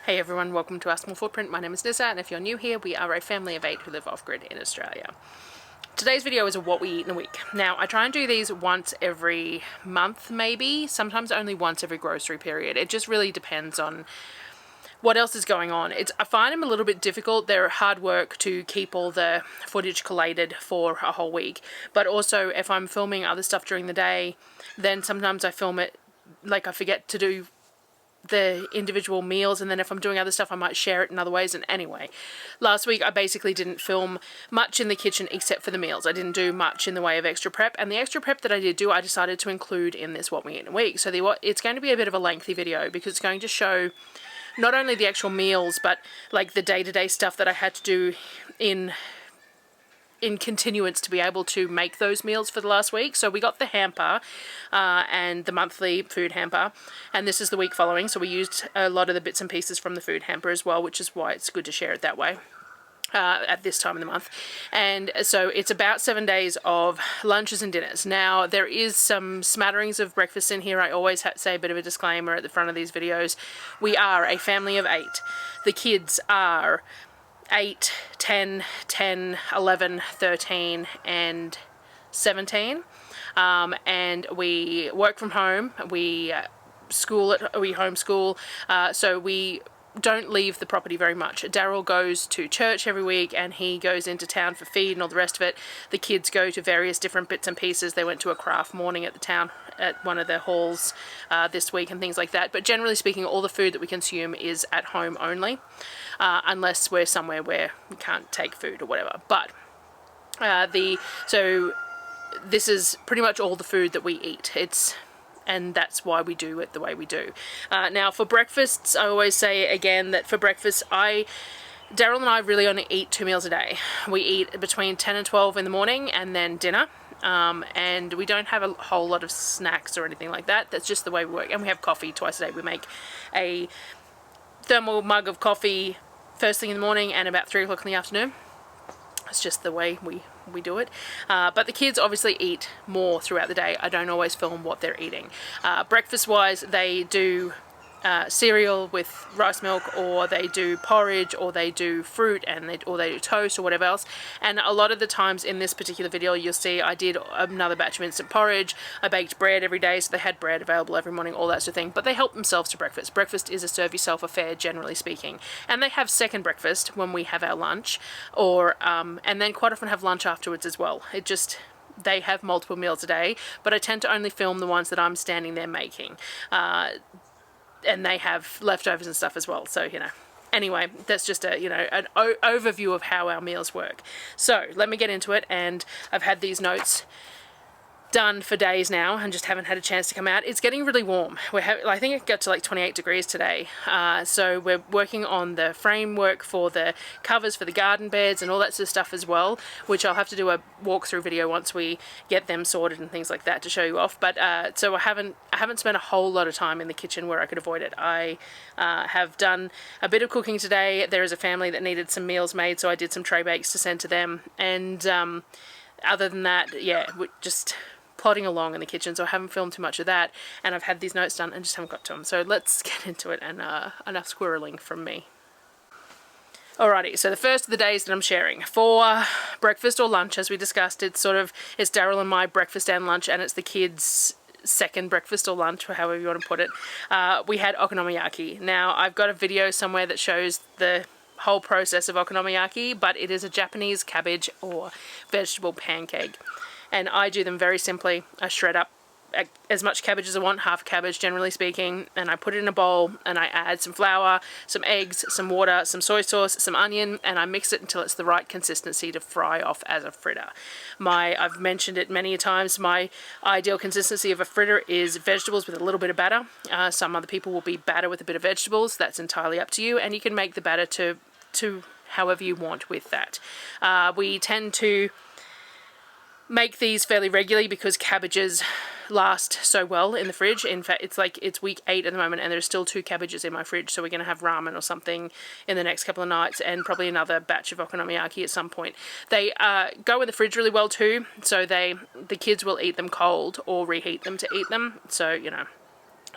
Hey everyone, welcome to Our Small Footprint. My name is Nyssa, and if you're new here, we are a family of 8 who live off-grid in Australia. Today's video is a what we eat in a week. Now, I try and do these once every month, maybe, sometimes only once every grocery period. It just really depends on what else is going on. I find them a little bit difficult. They're hard work to keep all the footage collated for a whole week. But also, if I'm filming other stuff during the day, then sometimes I film it, like I forget to do the individual meals, and then if I'm doing other stuff I might share it in other ways. And anyway, last week I basically didn't film much in the kitchen except for the meals. I didn't do much in the way of extra prep, and the extra prep that I did do I decided to include in this what we eat in a week. So it's going to be a bit of a lengthy video because it's going to show not only the actual meals but like the day-to-day stuff that I had to do in continuance to be able to make those meals for the last week. So we got the hamper and the monthly food hamper, and this is the week following, so we used a lot of the bits and pieces from the food hamper as well, which is why it's good to share it that way at this time of the month. And so it's about 7 days of lunches and dinners. Now there is some smatterings of breakfast in here. I always say a bit of a disclaimer at the front of these videos. We are a family of 8. The kids are 8, 10, 10, 11, 13, and 17. And we work from home. We homeschool. So we don't leave the property very much. Darryl goes to church every week, and he goes into town for feed and all the rest of it. The kids go to various different bits and pieces. They went to a craft morning at the town at one of the halls this week and things like that. But generally speaking, all the food that we consume is at home only, unless we're somewhere where we can't take food or whatever. But so this is pretty much all the food that we eat. And that's why we do it the way we do. Now for breakfasts, I always say again that for breakfast, Darryl and I really only eat 2 meals a day. We eat between 10 and 12 in the morning and then dinner. And we don't have a whole lot of snacks or anything like that. That's just the way we work. And we have coffee twice a day. We make a thermal mug of coffee first thing in the morning and about 3 o'clock in the afternoon. It's just the way we do it. But the kids obviously eat more throughout the day. I don't always film what they're eating. Breakfast wise, they do cereal with rice milk, or they do porridge, or they do fruit, or they do toast or whatever else. And a lot of the times in this particular video you'll see I did another batch of instant porridge. I baked bread every day, so they had bread available every morning, all that sort of thing. But they help themselves to breakfast. Breakfast is a serve yourself affair, generally speaking. And they have second breakfast when we have our lunch, or and then quite often have lunch afterwards as well. They have multiple meals a day, but I tend to only film the ones that I'm standing there making. And they have leftovers and stuff as well, so anyway, that's just an overview of how our meals work. So let me get into it. And I've had these notes done for days now and just haven't had a chance to come out. It's getting really warm. I think it got to like 28 degrees today. So we're working on the framework for the covers for the garden beds and all that sort of stuff as well, which I'll have to do a walkthrough video once we get them sorted and things like that to show you off. But so I haven't spent a whole lot of time in the kitchen where I could avoid it. I have done a bit of cooking today. There is a family that needed some meals made, so I did some tray bakes to send to them. And other than that, yeah, we're just plodding along in the kitchen, so I haven't filmed too much of that, and I've had these notes done and just haven't got to them. So let's get into it, and enough squirreling from me. Alrighty, so the first of the days that I'm sharing for breakfast or lunch, as we discussed, it's Darryl and my breakfast and lunch, and it's the kids' second breakfast or lunch, or however you want to put it. We had okonomiyaki. Now I've got a video somewhere that shows the whole process of okonomiyaki, but it is a Japanese cabbage or vegetable pancake. And I do them very simply. I shred up as much cabbage as I want, half a cabbage generally speaking, and I put it in a bowl, and I add some flour, some eggs, some water, some soy sauce, some onion, and I mix it until it's the right consistency to fry off as a fritter. I've mentioned it many times, my ideal consistency of a fritter is vegetables with a little bit of batter. Some other people will be batter with a bit of vegetables. That's entirely up to you, and you can make the batter to however you want with that. We tend to make these fairly regularly because cabbages last so well in the fridge. In fact, it's week 8 at the moment and there's still 2 cabbages in my fridge, so we're going to have ramen or something in the next couple of nights, and probably another batch of okonomiyaki at some point. They go in the fridge really well too, so the kids will eat them cold or reheat them to eat them. So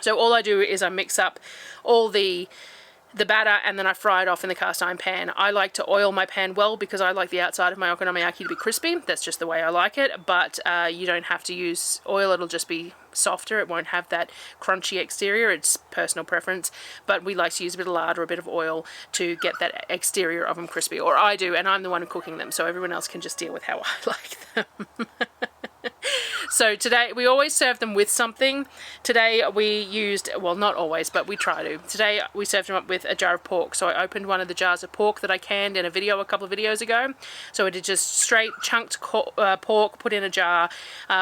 So all I do is I mix up all the the batter, and then I fry it off in the cast iron pan. I like to oil my pan well because I like the outside of my okonomiyaki to be crispy. That's just the way I like it, but you don't have to use oil. It'll just be softer. It won't have that crunchy exterior. It's personal preference, but we like to use a bit of lard or a bit of oil to get that exterior of them crispy, or I do, and I'm the one cooking them, so everyone else can just deal with how I like them. So today, we always serve them with something. Today we used, well, not always, but we try to. Today we served them up with a jar of pork. So I opened one of the jars of pork that I canned in a video a couple of videos ago. So I did just straight chunked pork, put in a jar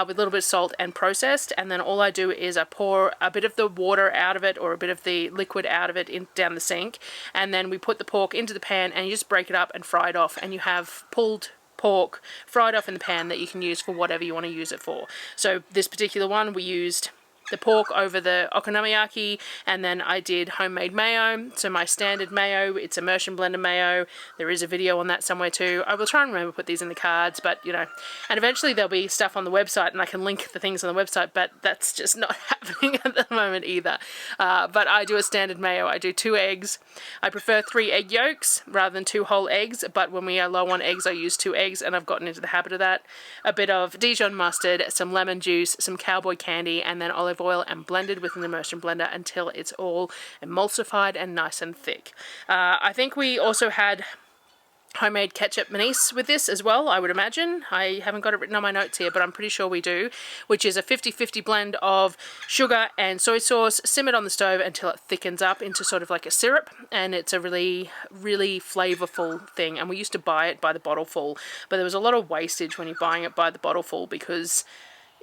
with a little bit of salt and processed. And then all I do is I pour a bit of the water out of it, or a bit of the liquid out of it down the sink. And then we put the pork into the pan and you just break it up and fry it off. And you have pulled pork fried off in the pan that you can use for whatever you want to use it for. So this particular one, we used the pork over the okonomiyaki, and then I did homemade mayo. So my standard mayo, it's immersion blender mayo. There is a video on that somewhere too. I will try and remember to put these in the cards, but you know, and eventually there'll be stuff on the website and I can link the things on the website, but that's just not happening at the moment either. But I do a standard mayo. I do 2 eggs. I prefer 3 egg yolks rather than 2 whole eggs, but when we are low on eggs, I use 2 eggs, and I've gotten into the habit of that. A bit of Dijon mustard, some lemon juice, some cowboy candy, and then olive oil, and blended with an immersion blender until it's all emulsified and nice and thick. I think we also had homemade ketchup Nice with this as well, I would imagine. I haven't got it written on my notes here, but I'm pretty sure we do, which is a 50-50 blend of sugar and soy sauce, simmered on the stove until it thickens up into sort of like a syrup, and it's a really, really flavorful thing. And we used to buy it by the bottle full, but there was a lot of wastage when you're buying it by the bottle full because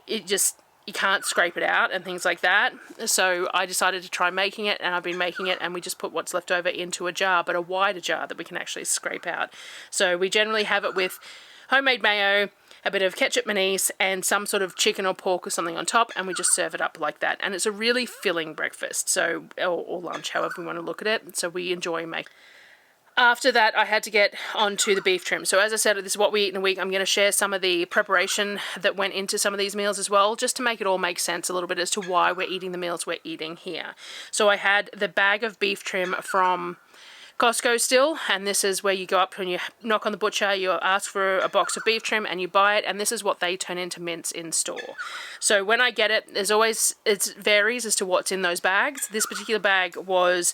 it just, you can't scrape it out and things like that. So I decided to try making it, and I've been making it, and we just put what's left over into a jar, but a wider jar that we can actually scrape out. So we generally have it with homemade mayo, a bit of ketchup mayonnaise, and some sort of chicken or pork or something on top, and we just serve it up like that. And it's a really filling breakfast, so or lunch, however we want to look at it. So we enjoy making. After that, I had to get onto the beef trim. So as I said, this is what we eat in a week. I'm going to share some of the preparation that went into some of these meals as well, just to make it all make sense a little bit as to why we're eating the meals we're eating here. So I had the bag of beef trim from Costco still, and this is where you go up when you knock on the butcher, you ask for a box of beef trim and you buy it, and this is what they turn into mince in store. So when I get it, there's always, it varies as to what's in those bags. This particular bag was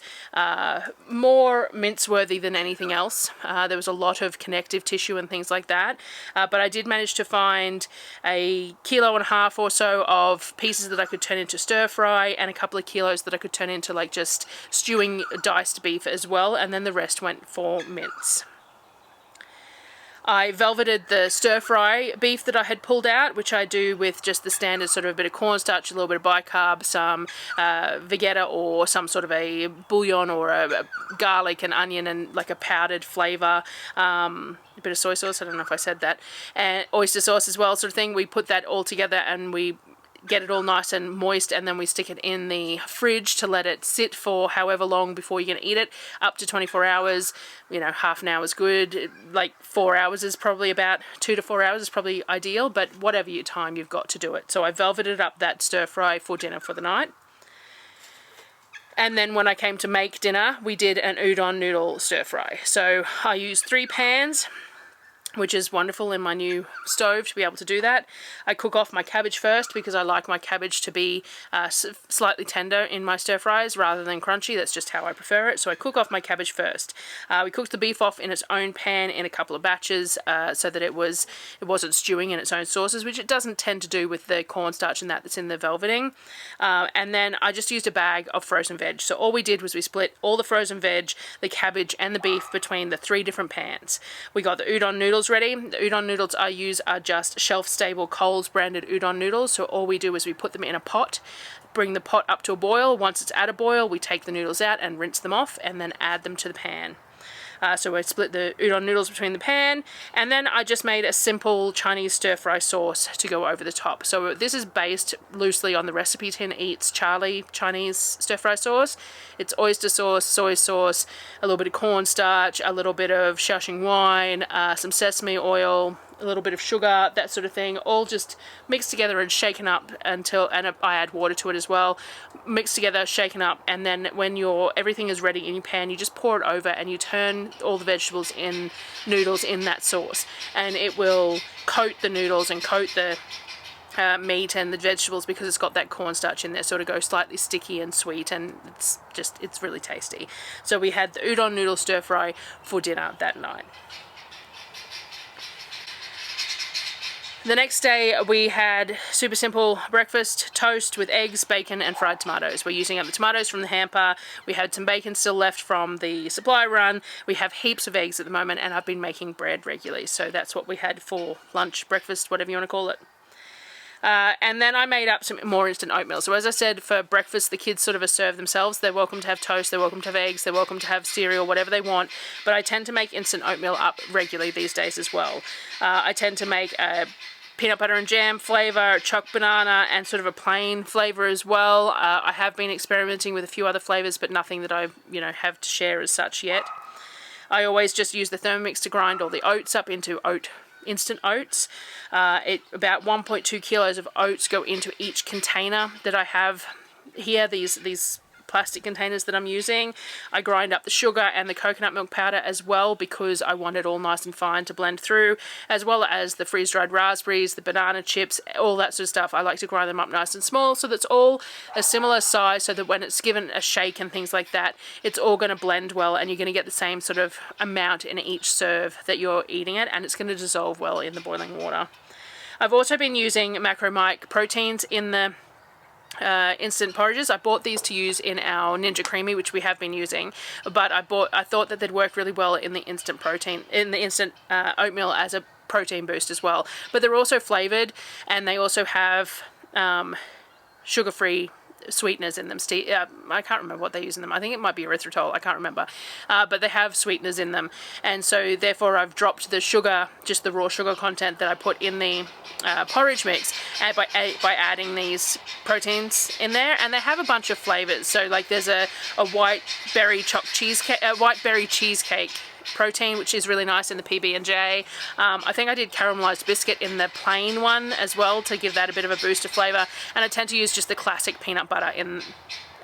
more mince worthy than anything else. There was a lot of connective tissue and things like that, but I did manage to find 1.5 kilos or so of pieces that I could turn into stir fry, and a couple of kilos that I could turn into like just stewing diced beef as well, and then the rest went for mince. I velveted the stir fry beef that I had pulled out, which I do with just the standard sort of a bit of cornstarch, a little bit of bicarb, some vegeta or some sort of a bouillon, or a garlic and onion and like a powdered flavour, a bit of soy sauce, I don't know if I said that, and oyster sauce as well, sort of thing. We put that all together and we get it all nice and moist, and then we stick it in the fridge to let it sit for however long before you're going to eat it, up to 24 hours. You know, half an hour is good, like 4 hours is probably about, 2 to 4 hours is probably ideal, but whatever your time you've got to do it. So I velveted up that stir fry for dinner for the night. And then when I came to make dinner, we did an udon noodle stir fry. So I used 3 pans, which is wonderful in my new stove to be able to do that. I cook off my cabbage first because I like my cabbage to be slightly tender in my stir fries rather than crunchy. That's just how I prefer it. So I cook off my cabbage first. We cooked the beef off in its own pan in a couple of batches so that it wasn't stewing in its own sauces, which it doesn't tend to do with the cornstarch and that's in the velveting. And then I just used a bag of frozen veg. So all we did was we split all the frozen veg, the cabbage and the beef between the 3 different pans. We got the udon noodles ready. The udon noodles I use are just shelf-stable Coles branded udon noodles. So all we do is we put them in a pot, bring the pot up to a boil. Once it's at a boil, we take the noodles out and rinse them off and then add them to the pan. So I split the udon noodles between the pan, and then I just made a simple Chinese stir-fry sauce to go over the top. So this is based loosely on the Recipe Tin Eats Charlie Chinese stir-fry sauce. It's oyster sauce, soy sauce, a little bit of cornstarch, a little bit of Shaoxing wine, some sesame oil, a little bit of sugar, that sort of thing, all just mixed together and shaken up until, and I add water to it as well, mixed together, shaken up, and then when everything is ready in your pan, you just pour it over and you turn all the vegetables in noodles in that sauce, and it will coat the noodles and coat the meat and the vegetables, because it's got that cornstarch in there, so it'll go slightly sticky and sweet, and it's really tasty. So we had the udon noodle stir fry for dinner that night. The next day we had super simple breakfast, toast with eggs, bacon and fried tomatoes. We're using up the tomatoes from the hamper. We had some bacon still left from the supply run. We have heaps of eggs at the moment, and I've been making bread regularly. So that's what we had for lunch, breakfast, whatever you want to call it. And then I made up some more instant oatmeal. So as I said, for breakfast, the kids sort of serve themselves. They're welcome to have toast, they're welcome to have eggs, they're welcome to have cereal, whatever they want. But I tend to make instant oatmeal up regularly these days as well. I tend to make a peanut butter and jam flavour, choc banana, and sort of a plain flavour as well. I have been experimenting with a few other flavours, but nothing that I have to share as such yet. I always just use the Thermomix to grind all the oats up into instant oats. About 1.2 kilos of oats go into each container that I have here, these plastic containers that I'm using. I grind up the sugar and the coconut milk powder as well, because I want it all nice and fine to blend through, as well as the freeze-dried raspberries, the banana chips, all that sort of stuff. I like to grind them up nice and small, so that's all a similar size, so that when it's given a shake and things like that, it's all going to blend well, and you're going to get the same sort of amount in each serve that you're eating it, and it's going to dissolve well in the boiling water. I've also been using Macro Mike proteins in the instant porridges. I bought these to use in our Ninja Creamy, which we have been using, but I thought that they'd work really well in the instant oatmeal as a protein boost as well. But they're also flavored, and they also have sugar-free sweeteners in them. I can't remember what they use in them. I think it might be erythritol, I can't remember, but they have sweeteners in them, and so therefore I've dropped the sugar, just the raw sugar content that I put in the porridge mix, by adding these proteins in there. And they have a bunch of flavors. So like there's a white berry cheesecake protein, which is really nice in the PB&J. I think I did caramelized biscuit in the plain one as well, to give that a bit of a boost of flavor. And I tend to use just the classic peanut butter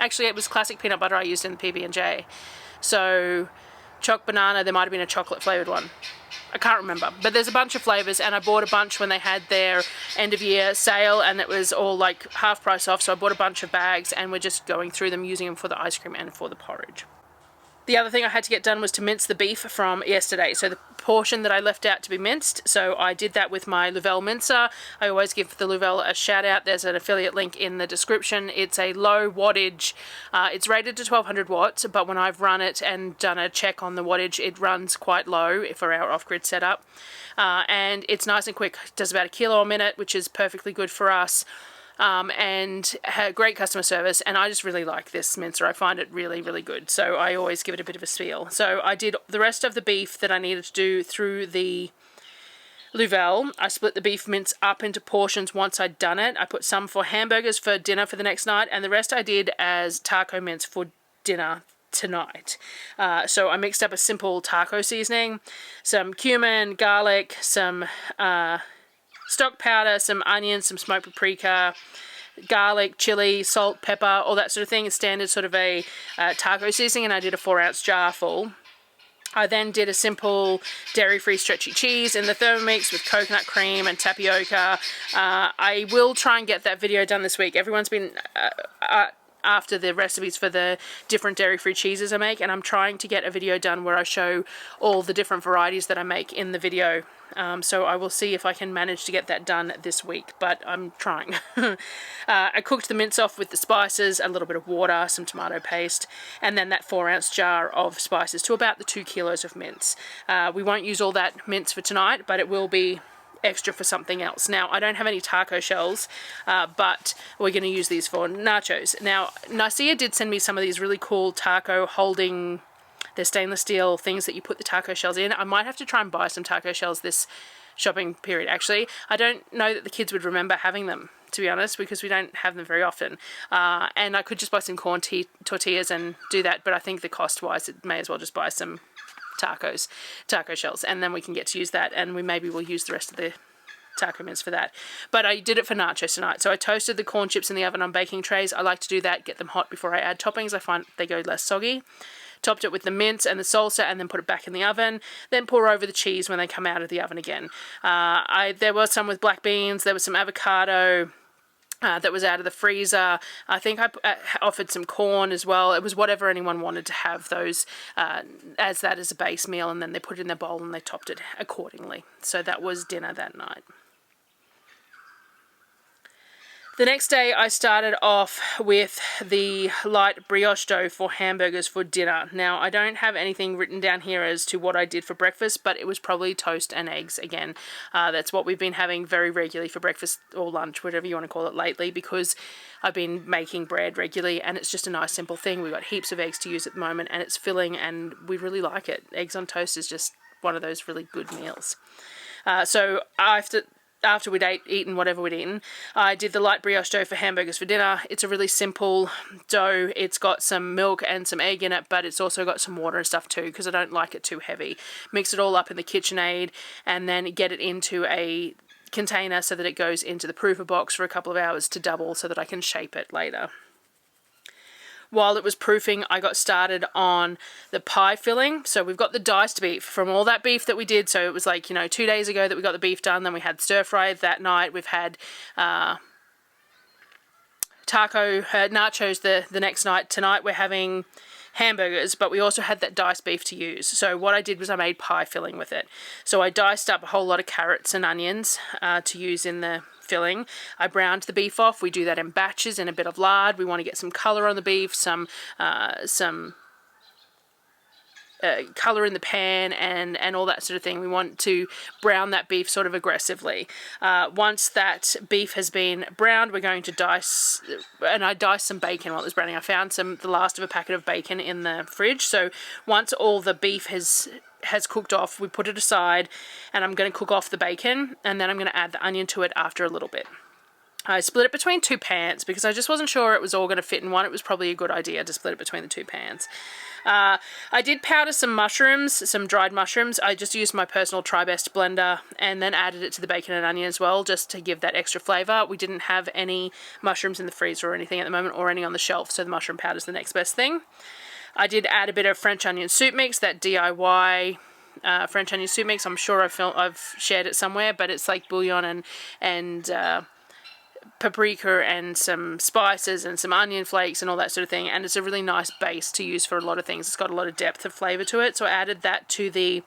actually it was classic peanut butter I used in the PB&J. So choc banana, there might have been a chocolate flavored one, I can't remember, but there's a bunch of flavors, and I bought a bunch when they had their end of year sale, and it was all like half price off, so I bought a bunch of bags, and we're just going through them, using them for the ice cream and for the porridge. The other thing I had to get done was to mince the beef from yesterday, so the portion that I left out to be minced, so I did that with my Louvel mincer. I always give the Louvel a shout out. There's an affiliate link in the description. It's a low wattage, it's rated to 1200 watts, but when I've run it and done a check on the wattage, it runs quite low for our off-grid setup, and it's nice and quick. It does about 1 kilo a minute, which is perfectly good for us. And had great customer service, and I just really like this mincer. I find it really, really good, so I always give it a bit of a spiel. So I did the rest of the beef that I needed to do through the Louvel. I split the beef mince up into portions once I'd done it. I put some for hamburgers for dinner for the next night, and the rest I did as taco mince for dinner tonight. So I mixed up a simple taco seasoning, some cumin, garlic, some stock powder, some onions, some smoked paprika, garlic, chili, salt, pepper, all that sort of thing. It's standard sort of a taco seasoning, and I did a 4-ounce jar full. I then did a simple dairy-free stretchy cheese in the Thermomix with coconut cream and tapioca. I will try and get that video done this week. Everyone's been after the recipes for the different dairy-free cheeses I make, and I'm trying to get a video done where I show all the different varieties that I make in the video. So I will see if I can manage to get that done this week, but I'm trying. I cooked the mince off with the spices, a little bit of water, some tomato paste, and then that 4-ounce jar of spices to about the 2 kilos of mince. We won't use all that mince for tonight, but it will be extra for something else. Now, I don't have any taco shells, but we're going to use these for nachos. Now, Nyssa did send me some of these really cool taco holding They're stainless steel things that you put the taco shells in. I might have to try and buy some taco shells this shopping period. Actually, I don't know that the kids would remember having them, to be honest, because we don't have them very often. And I could just buy some corn tortillas and do that, but I think the cost wise, it may as well just buy some taco shells, and then we can get to use that, and maybe we'll use the rest of the taco mince for that. But I did it for nachos tonight. So I toasted the corn chips in the oven on baking trays. I like to do that, get them hot before I add toppings. I find they go less soggy. Topped it with the mince and the salsa, and then put it back in the oven. Then pour over the cheese when they come out of the oven again. There was some with black beans. There was some avocado that was out of the freezer. I think I offered some corn as well. It was whatever anyone wanted to have those as a base meal, and then they put it in their bowl and they topped it accordingly. So that was dinner that night. The next day I started off with the light brioche dough for hamburgers for dinner. Now, I don't have anything written down here as to what I did for breakfast, but it was probably toast and eggs again. That's what we've been having very regularly for breakfast or lunch, whatever you want to call it lately, because I've been making bread regularly, and it's just a nice simple thing. We've got heaps of eggs to use at the moment, and it's filling, and we really like it. Eggs on toast is just one of those really good meals. So after we'd eaten whatever we'd eaten, I did the light brioche dough for hamburgers for dinner. It's a really simple dough. It's got some milk and some egg in it, but it's also got some water and stuff too, because I don't like it too heavy. Mix it all up in the KitchenAid, and then get it into a container so that it goes into the proofer box for a couple of hours to double, so that I can shape it later. While it was proofing, I got started on the pie filling. So we've got the diced beef from all that beef that we did. So it was like, 2 days ago that we got the beef done. Then we had stir fry that night. We've had nachos the next night. Tonight we're having hamburgers, but we also had that diced beef to use. So what I did was I made pie filling with it. So I diced up a whole lot of carrots and onions to use in the filling. I browned the beef off. We do that in batches in a bit of lard. We want to get some colour on the beef, some colour in the pan, and all that sort of thing. We want to brown that beef sort of aggressively. Once that beef has been browned, we're going to dice, and I diced some bacon while it was browning. I found the last of a packet of bacon in the fridge. So once all the beef has cooked off, we put it aside, and I'm going to cook off the bacon, and then I'm going to add the onion to it after a little bit. I split it between 2 pans because I just wasn't sure it was all going to fit in one. It was probably a good idea to split it between the 2 pans. I did powder some mushrooms, some dried mushrooms. I just used my personal Tri-Best blender and then added it to the bacon and onion as well, just to give that extra flavour. We didn't have any mushrooms in the freezer or anything at the moment, or any on the shelf, so the mushroom powder is the next best thing. I did add a bit of French onion soup mix, that DIY French onion soup mix. I'm sure I've shared it somewhere, but it's like bouillon and paprika and some spices and some onion flakes and all that sort of thing, and it's a really nice base to use for a lot of things. It's got a lot of depth of flavour to it, so I added that to the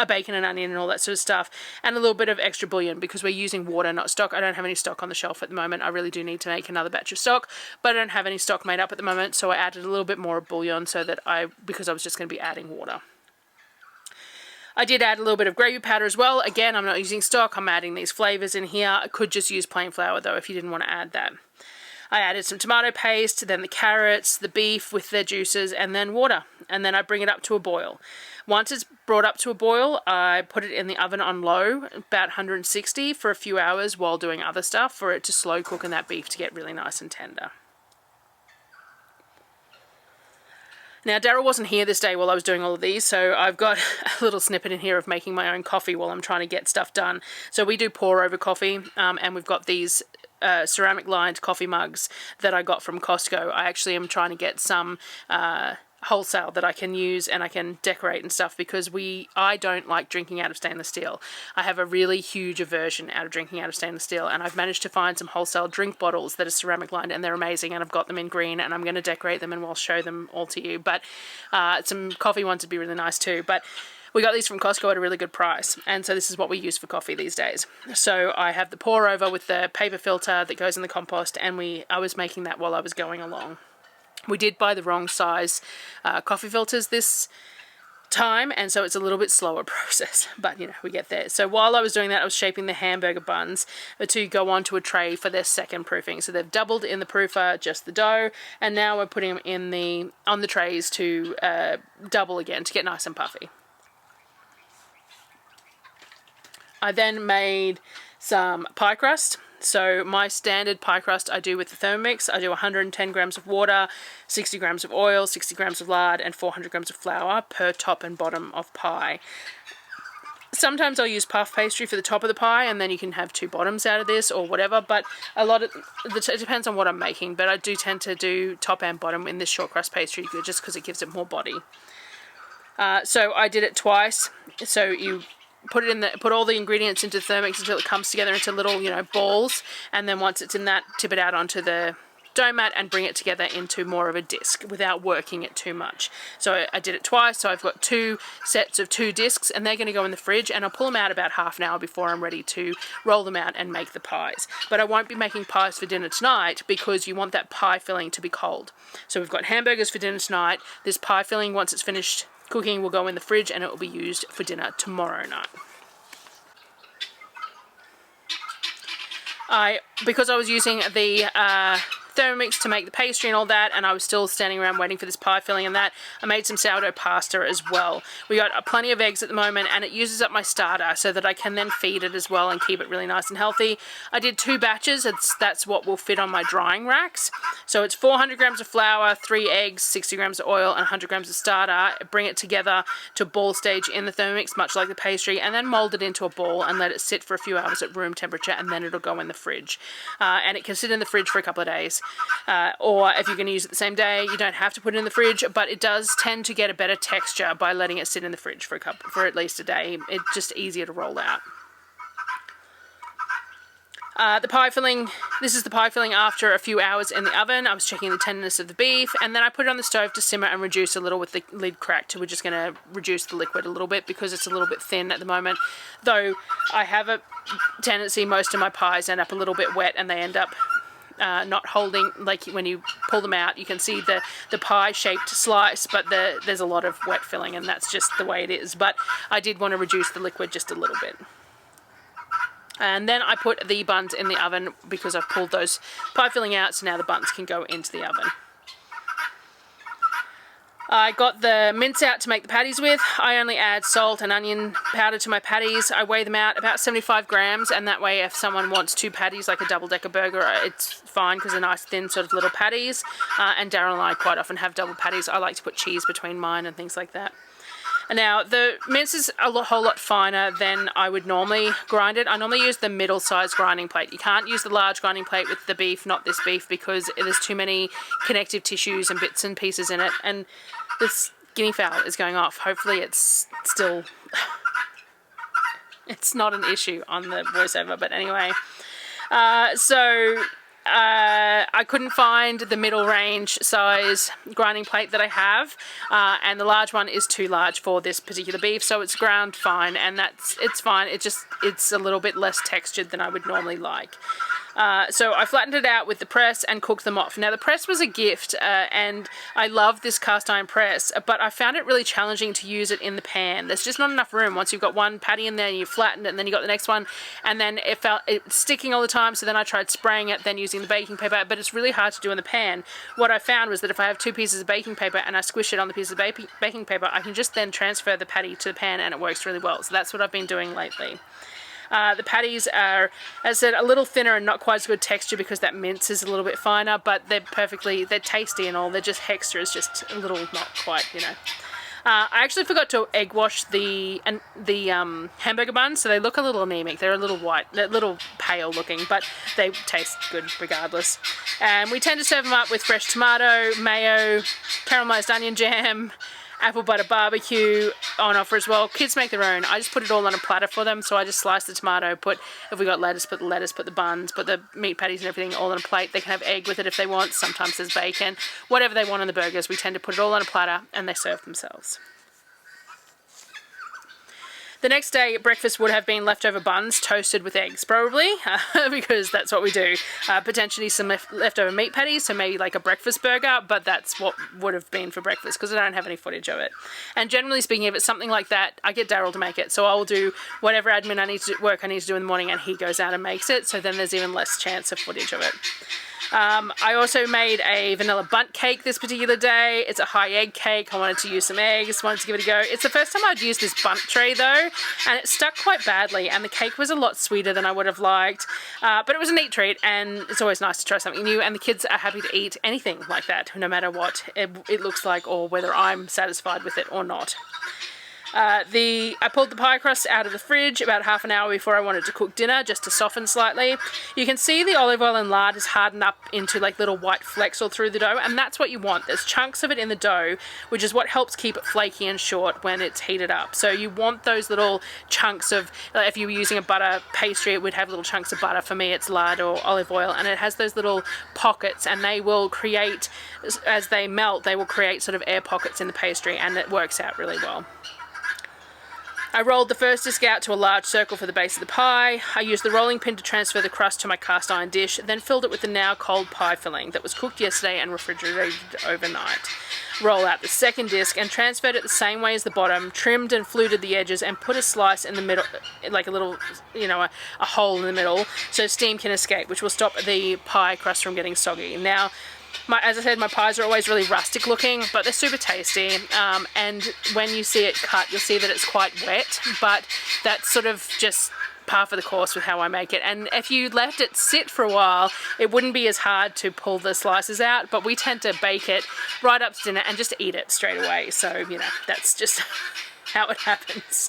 bacon and onion and all that sort of stuff, and a little bit of extra bouillon because we're using water, not stock. I don't have any stock on the shelf at the moment. I really do need to make another batch of stock, but I don't have any stock made up at the moment, so I added a little bit more bouillon because I was just going to be adding water. I did add a little bit of gravy powder as well. Again, I'm not using stock. I'm adding these flavours in here. I could just use plain flour though if you didn't want to add that. I added some tomato paste, then the carrots, the beef with their juices, and then water. And then I bring it up to a boil. Once it's brought up to a boil, I put it in the oven on low, about 160 for a few hours while doing other stuff, for it to slow cook and that beef to get really nice and tender. Now, Darryl wasn't here this day while I was doing all of these, so I've got a little snippet in here of making my own coffee while I'm trying to get stuff done. So we do pour over coffee, and we've got these ceramic lined coffee mugs that I got from Costco. I actually am trying to get some wholesale that I can use and I can decorate and stuff, because I don't like drinking out of stainless steel. I have a really huge aversion out of drinking out of stainless steel, and I've managed to find some wholesale drink bottles that are ceramic lined, and they're amazing, and I've got them in green, and I'm going to decorate them and I'll show them all to you. But some coffee ones would be really nice too. But we got these from Costco at a really good price, and so this is what we use for coffee these days. So I have the pour over with the paper filter that goes in the compost, and I was making that while I was going along. We did buy the wrong size coffee filters this time, and so it's a little bit slower process, but you know, we get there. So while I was doing that, I was shaping the hamburger buns to go onto a tray for their second proofing. So they've doubled in the proofer, just the dough, and now we're putting them in on the trays to double again to get nice and puffy. I then made some pie crust. So my standard pie crust I do with the Thermomix. I do 110 grams of water, 60 grams of oil, 60 grams of lard, and 400 grams of flour per top and bottom of pie. Sometimes I'll use puff pastry for the top of the pie, and then you can have two bottoms out of this or whatever, but it depends on what I'm making, but I do tend to do top and bottom in this short crust pastry just because it gives it more body. So I did it twice. So you put all the ingredients into the Thermomix until it comes together into little, you know, balls, and then once it's in that, tip it out onto the dough mat and bring it together into more of a disc without working it too much. So I did it twice, so I've got 2 sets of 2 discs, and they're going to go in the fridge, and I'll pull them out about half an hour before I'm ready to roll them out and make the pies. But I won't be making pies for dinner tonight because you want that pie filling to be cold. So we've got hamburgers for dinner tonight. This pie filling, once it's finished cooking, will go in the fridge and it will be used for dinner tomorrow night. Because I was using the Thermomix to make the pastry and all that, and I was still standing around waiting for this pie filling and that, I made some sourdough pasta as well. We got plenty of eggs at the moment, and it uses up my starter so that I can then feed it as well and keep it really nice and healthy. I did 2 batches. That's what will fit on my drying racks. So it's 400 grams of flour, 3 eggs, 60 grams of oil, and 100 grams of starter. Bring it together to ball stage in the Thermomix, much like the pastry, and then mold it into a ball and let it sit for a few hours at room temperature, and then it'll go in the fridge. And it can sit in the fridge for a couple of days. Or if you're going to use it the same day, you don't have to put it in the fridge, but it does tend to get a better texture by letting it sit in the fridge for at least a day. It's just easier to roll out. The pie filling, this is the pie filling after a few hours in the oven. I was checking the tenderness of the beef, and then I put it on the stove to simmer and reduce a little with the lid cracked. We're just going to reduce the liquid a little bit because it's a little bit thin at the moment. Though I have a tendency, most of my pies end up a little bit wet and they end up not holding, like when you pull them out, you can see the pie-shaped slice, but there's a lot of wet filling, and that's just the way it is. But I did want to reduce the liquid just a little bit. And then I put the buns in the oven because I've pulled those pie filling out, so now the buns can go into the oven. I got the mince out to make the patties with. I only add salt and onion powder to my patties. I weigh them out about 75 grams, and that way if someone wants 2 patties like a double-decker burger, it's fine because they're nice thin sort of little patties. And Darryl and I quite often have double patties. I like to put cheese between mine and things like that. Now, the mince is a whole lot finer than I would normally grind it. I normally use the middle-sized grinding plate. You can't use the large grinding plate with the beef, not this beef, because there's too many connective tissues and bits and pieces in it. And this guinea fowl is going off. Hopefully it's still... it's not an issue on the voiceover, but anyway. I couldn't find the middle range size grinding plate that I have, and the large one is too large for this particular beef, so it's ground fine, and it's fine. It's a little bit less textured than I would normally like. So I flattened it out with the press and cooked them off. Now the press was a gift, and I love this cast iron press, but I found it really challenging to use it in the pan. There's just not enough room. Once you've got one patty in there, you flattened it, and then you got the next one, and then it's sticking all the time, so then I tried spraying it, then using the baking paper, but it's really hard to do in the pan. What I found was that if I have 2 pieces of baking paper and I squish it on the piece of baking paper, I can just then transfer the patty to the pan, and it works really well. So that's what I've been doing lately. The patties are, as I said, a little thinner and not quite as good texture because that mince is a little bit finer, but they're tasty and all. They're just texture is just a little not quite, you know. I actually forgot to egg wash the hamburger buns, so they look a little anemic. They're a little white, they're a little pale looking, but they taste good regardless. And we tend to serve them up with fresh tomato, mayo, caramelized onion jam, apple butter barbecue on offer as well. Kids make their own. I just put it all on a platter for them, so I just slice the tomato, if we got lettuce, put the lettuce, put the buns, put the meat patties and everything all on a plate. They can have egg with it if they want. Sometimes there's bacon. Whatever they want on the burgers, we tend to put it all on a platter and they serve themselves. The next day, breakfast would have been leftover buns toasted with eggs, probably, because that's what we do. Potentially some leftover meat patties, so maybe like a breakfast burger, but that's what would have been for breakfast because I don't have any footage of it. And generally speaking, if it's something like that, I get Darryl to make it. So I'll do whatever admin work I need to do in the morning, and he goes out and makes it, so then there's even less chance of footage of it. I also made a vanilla bundt cake this particular day. It's a high egg cake. I wanted to use some eggs, wanted to give it a go. It's the first time I'd used this bundt tray though, and it stuck quite badly, and the cake was a lot sweeter than I would have liked. But it was a neat treat, and it's always nice to try something new, and the kids are happy to eat anything like that, no matter what it looks like or whether I'm satisfied with it or not. I pulled the pie crust out of the fridge about half an hour before I wanted to cook dinner, just to soften slightly. You can see the olive oil and lard is hardened up into like little white flecks all through the dough, and that's what you want. There's chunks of it in the dough, which is what helps keep it flaky and short when it's heated up. So you want those little chunks of, if you were using a butter pastry, it would have little chunks of butter. For me, it's lard or olive oil, and it has those little pockets, and they will create, as they melt, they will create sort of air pockets in the pastry, and it works out really well. I rolled the first disc out to a large circle for the base of the pie. I used the rolling pin to transfer the crust to my cast iron dish, then filled it with the now cold pie filling that was cooked yesterday and refrigerated overnight. Roll out the second disc and transferred it the same way as the bottom, trimmed and fluted the edges, and put a slice in the middle, like a little, a hole in the middle, so steam can escape, which will stop the pie crust from getting soggy. Now, as I said, my pies are always really rustic looking, but they're super tasty, and when you see it cut, you'll see that it's quite wet, but that's sort of just par for the course with how I make it. And if you left it sit for a while, it wouldn't be as hard to pull the slices out, but we tend to bake it right up to dinner and just eat it straight away, so, that's just how it happens.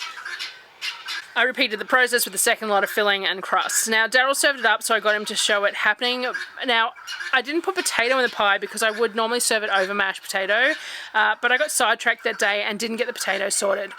I repeated the process with the second lot of filling and crust. Now, Darryl served it up, so I got him to show it happening. Now, I didn't put potato in the pie because I would normally serve it over mashed potato, but I got sidetracked that day and didn't get the potato sorted.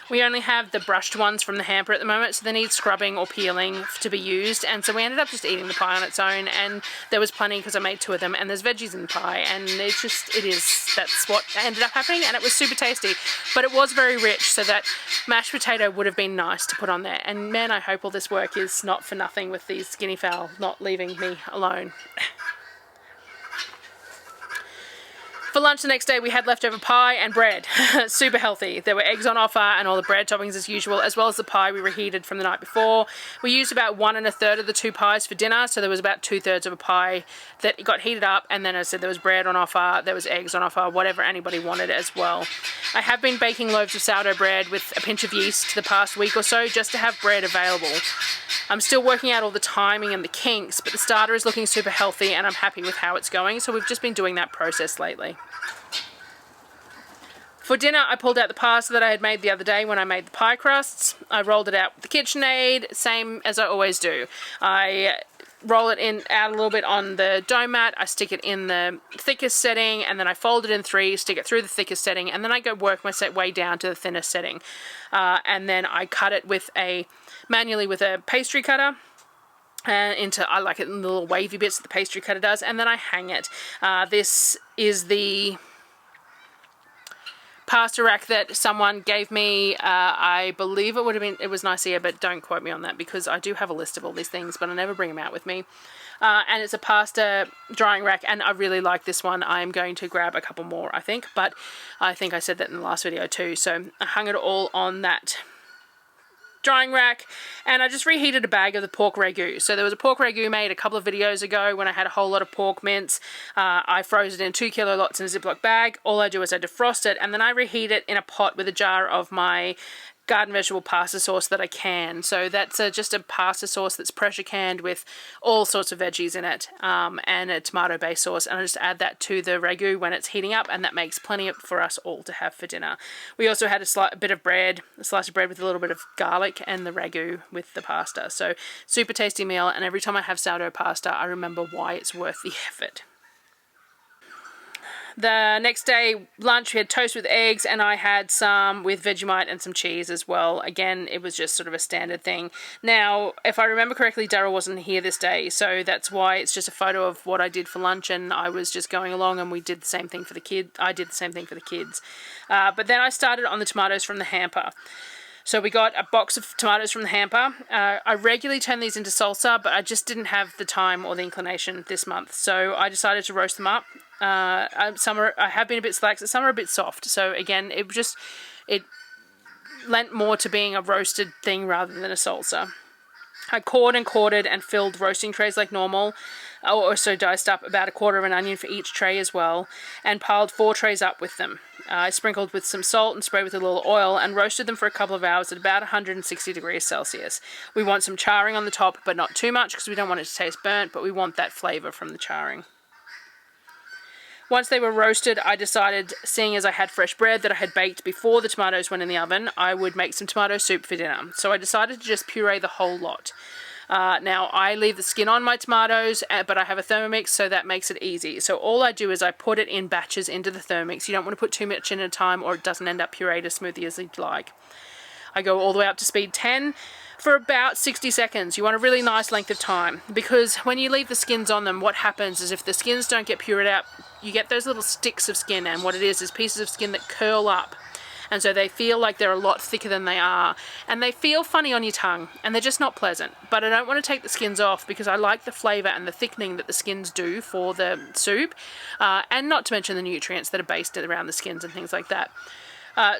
We only have the brushed ones from the hamper at the moment, so they need scrubbing or peeling to be used, and so we ended up just eating the pie on its own, and there was plenty because I made 2 of them, and there's veggies in the pie, and that's what ended up happening, and it was super tasty, but it was very rich, so that mashed potato would have been nice to put on there. And man, I hope all this work is not for nothing with these guinea fowl not leaving me alone. For lunch the next day, we had leftover pie and bread. Super healthy. There were eggs on offer and all the bread toppings as usual, as well as the pie we reheated from the night before. We used about 1 1/3 of the 2 pies for dinner, so there was about 2/3 of a pie that got heated up, and then as I said, there was bread on offer, there was eggs on offer, whatever anybody wanted as well. I have been baking loaves of sourdough bread with a pinch of yeast the past week or so, just to have bread available. I'm still working out all the timing and the kinks, but the starter is looking super healthy and I'm happy with how it's going, so we've just been doing that process lately. For dinner, I pulled out the pasta that I had made the other day when I made the pie crusts. I rolled it out with the KitchenAid, same as I always do. I roll it out a little bit on the dough mat, I stick it in the thickest setting, and then I fold it in 3, stick it through the thickest setting, and then I go work my way down to the thinnest setting. And then I cut it manually with a pastry cutter. I like it in the little wavy bits that the pastry cutter does, and then I hang it. This is the pasta rack that someone gave me. I believe it was Nyssa, but don't quote me on that because I do have a list of all these things, but I never bring them out with me. And it's a pasta drying rack, and I really like this one. I'm going to grab a couple more, I think, but I think I said that in the last video too. So I hung it all on that drying rack, and I just reheated a bag of the pork ragu. So there was a pork ragu made a couple of videos ago when I had a whole lot of pork mince. I froze it in 2 kilo lots in a Ziploc bag. All I do is I defrost it, and then I reheat it in a pot with a jar of my garden vegetable pasta sauce that I can. So that's just a pasta sauce that's pressure canned with all sorts of veggies in it, and a tomato based sauce, and I just add that to the ragu when it's heating up, and that makes plenty for us all to have for dinner. We also had a slice of bread with a little bit of garlic, and the ragu with the pasta. So super tasty meal, and every time I have sourdough pasta I remember why it's worth the effort. The next day, lunch, we had toast with eggs, and I had some with Vegemite and some cheese as well. Again, it was just sort of a standard thing. Now, if I remember correctly, Darryl wasn't here this day, so that's why it's just a photo of what I did for lunch, and I was just going along, and we did the same thing for the kids. I did the same thing for the kids. But then I started on the tomatoes from the hamper. So we got a box of tomatoes from the hamper. I regularly turn these into salsa, but I just didn't have the time or the inclination this month. So I decided to roast them up. I have been a bit slack, so some are a bit soft. So again, it lent more to being a roasted thing rather than a salsa. I cored and quartered and filled roasting trays like normal. I also diced up about a quarter of an onion for each tray as well, and piled 4 trays up with them. I sprinkled with some salt and sprayed with a little oil and roasted them for a couple of hours at about 160 degrees Celsius. We want some charring on the top, but not too much because we don't want it to taste burnt, but we want that flavour from the charring. Once they were roasted, I decided, seeing as I had fresh bread that I had baked before the tomatoes went in the oven, I would make some tomato soup for dinner. So I decided to just puree the whole lot. Now, I leave the skin on my tomatoes, but I have a Thermomix, so that makes it easy. So all I do is I put it in batches into the Thermomix. You don't want to put too much in at a time or it doesn't end up pureed as smoothly as you'd like. I go all the way up to speed 10 for about 60 seconds. You want a really nice length of time, because when you leave the skins on them, what happens is if the skins don't get pureed out, you get those little sticks of skin, and what it is pieces of skin that curl up. And so they feel like they're a lot thicker than they are. And they feel funny on your tongue, and they're just not pleasant. But I don't want to take the skins off because I like the flavour and the thickening that the skins do for the soup. And not to mention the nutrients that are based around the skins and things like that.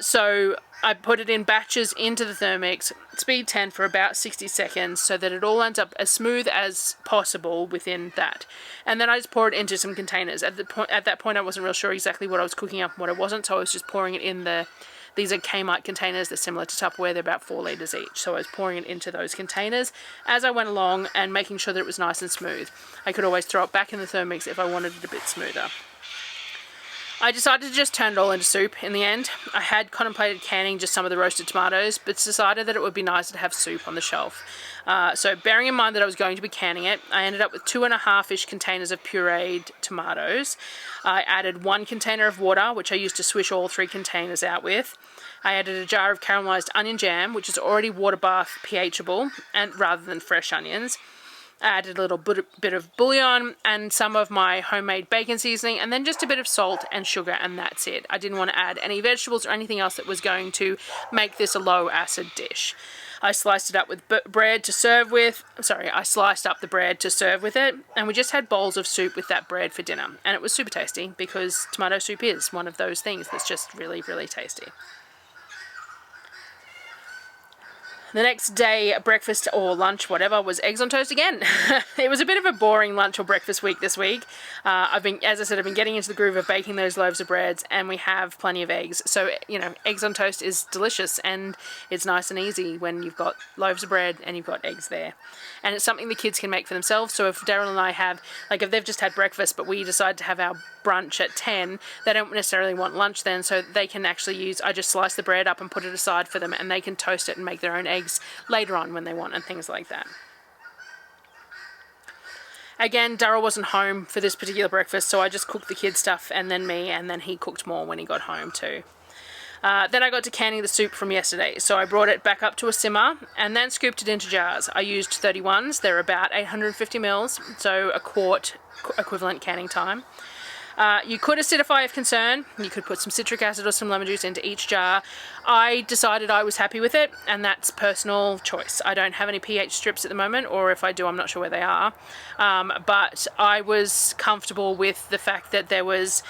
So I put it in batches into the Thermomix, speed 10 for about 60 seconds, so that it all ends up as smooth as possible within that. And then I just pour it into some containers. At that point I wasn't real sure exactly what I was cooking up and what I wasn't, so I was just pouring it in these are Kmart containers. They're similar to Tupperware. They're about 4 litres each. So I was pouring it into those containers as I went along and making sure that it was nice and smooth. I could always throw it back in the Thermomix if I wanted it a bit smoother. I decided to just turn it all into soup in the end. I had contemplated canning just some of the roasted tomatoes, but decided that it would be nicer to have soup on the shelf. So bearing in mind that I was going to be canning it, I ended up with 2.5-ish containers of pureed tomatoes. I added 1 container of water, which I used to swish all 3 containers out with. I added a jar of caramelized onion jam, which is already water bath pHable, and rather than fresh onions. I added a little bit of bouillon and some of my homemade bacon seasoning, and then just a bit of salt and sugar, and that's it. I didn't want to add any vegetables or anything else that was going to make this a low acid dish. I sliced it up with bread to serve with. I sliced up the bread to serve with it, and we just had bowls of soup with that bread for dinner. And it was super tasty because tomato soup is one of those things that's just really, really tasty. The next day, breakfast or lunch, whatever, was eggs on toast again. It was a bit of a boring lunch or breakfast week this week. As I said, I've been getting into the groove of baking those loaves of bread, and we have plenty of eggs. So, eggs on toast is delicious, and it's nice and easy when you've got loaves of bread and you've got eggs there. And it's something the kids can make for themselves. So if Darryl and I have, if they've just had breakfast, but we decide to have our brunch at 10, they don't necessarily want lunch then, so they can actually I just slice the bread up and put it aside for them, and they can toast it and make their own eggs later on when they want, and things like that. Again, Darryl wasn't home for this particular breakfast, so I just cooked the kids' stuff and then me, and then he cooked more when he got home too. Then I got to canning the soup from yesterday, so I brought it back up to a simmer and then scooped it into jars. I used 31s, they're about 850 mils, so a quart equivalent canning time. You could acidify if concerned. You could put some citric acid or some lemon juice into each jar. I decided I was happy with it, and that's personal choice. I don't have any pH strips at the moment, or if I do, I'm not sure where they are. But I was comfortable with the fact that it was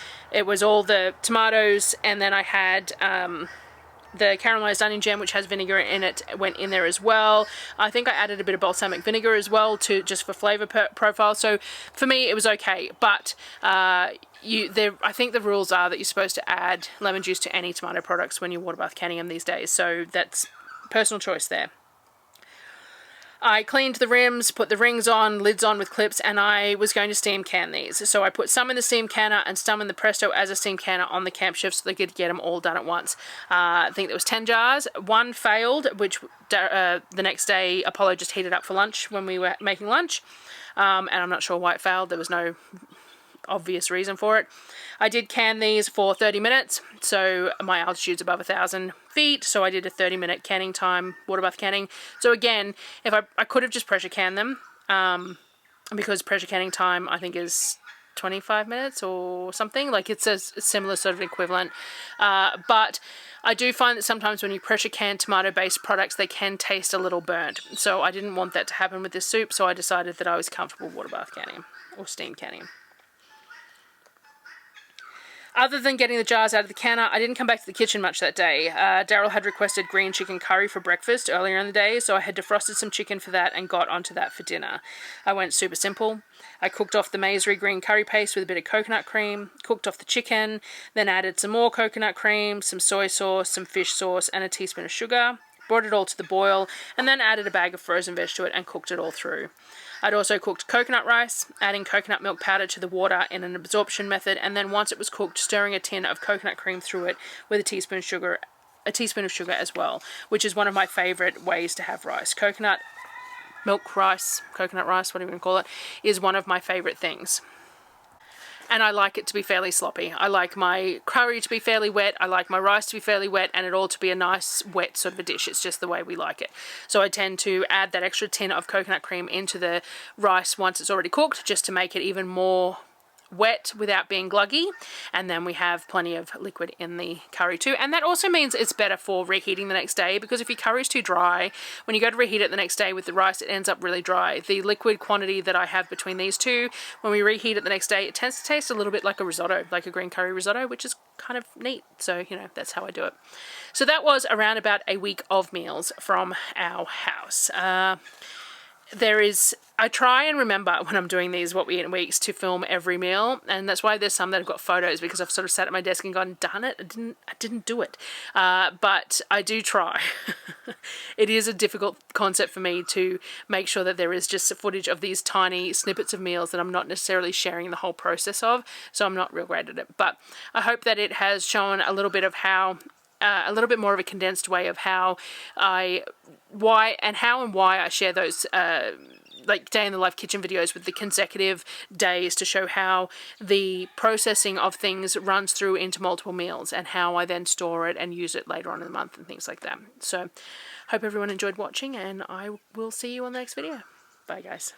all the tomatoes, and then I had the caramelized onion jam, which has vinegar in it, went in there as well. I think I added a bit of balsamic vinegar as well, just for flavor profile. So for me, it was okay. But I think the rules are that you're supposed to add lemon juice to any tomato products when you're water bath canning them these days. So that's personal choice there. I cleaned the rims, put the rings on, lids on with clips, and I was going to steam can these. So I put some in the steam canner and some in the Presto as a steam canner on the camp shift so they could get them all done at once. I think there was 10 jars. One failed, which the next day Apollo just heated up for lunch when we were making lunch. And I'm not sure why it failed. There was no obvious reason for it. I did can these for 30 minutes, so my altitude's above 1,000 feet, so I did a 30-minute canning time, water bath canning. So again, if I could have just pressure canned them, because pressure canning time I think is 25 minutes or something. Like it's a similar sort of equivalent. But I do find that sometimes when you pressure can tomato-based products, they can taste a little burnt. So I didn't want that to happen with this soup, so I decided that I was comfortable water bath canning them, or steam canning them. Other than getting the jars out of the canner, I didn't come back to the kitchen much that day. Darryl had requested green chicken curry for breakfast earlier in the day, so I had defrosted some chicken for that and got onto that for dinner. I went super simple. I cooked off the maizery green curry paste with a bit of coconut cream, cooked off the chicken, then added some more coconut cream, some soy sauce, some fish sauce, and a teaspoon of sugar. Brought it all to the boil, and then added a bag of frozen veg to it and cooked it all through. I'd also cooked coconut rice, adding coconut milk powder to the water in an absorption method, and then once it was cooked, stirring a tin of coconut cream through it with a teaspoon of sugar as well, which is one of my favourite ways to have rice. Coconut rice, whatever you want to call it, is one of my favourite things. And I like it to be fairly sloppy. I like my curry to be fairly wet, I like my rice to be fairly wet, and it all to be a nice wet sort of a dish. It's just the way we like it. So I tend to add that extra tin of coconut cream into the rice once it's already cooked, just to make it even more wet without being gluggy, and then we have plenty of liquid in the curry too. And that also means it's better for reheating the next day, because if your curry is too dry, when you go to reheat it the next day with the rice, it ends up really dry. The liquid quantity that I have between these two, when we reheat it the next day, it tends to taste a little bit like a risotto, like a green curry risotto, which is kind of neat. So, you know, that's how I do it. So that was around about a week of meals from our house. I try and remember when I'm doing these what we eat in weeks to film every meal, and that's why there's some that have got photos, because I've sort of sat at my desk and gone, darn it, I didn't do it. But I do try. It is a difficult concept for me to make sure that there is just footage of these tiny snippets of meals that I'm not necessarily sharing the whole process of, so I'm not real great at it. But I hope that it has shown a little bit of how a little bit more of a condensed way of why I share those like day in the life kitchen videos with the consecutive days, to show how the processing of things runs through into multiple meals, and how I then store it and use it later on in the month and things like that. So hope everyone enjoyed watching, and I will see you on the next video. Bye guys.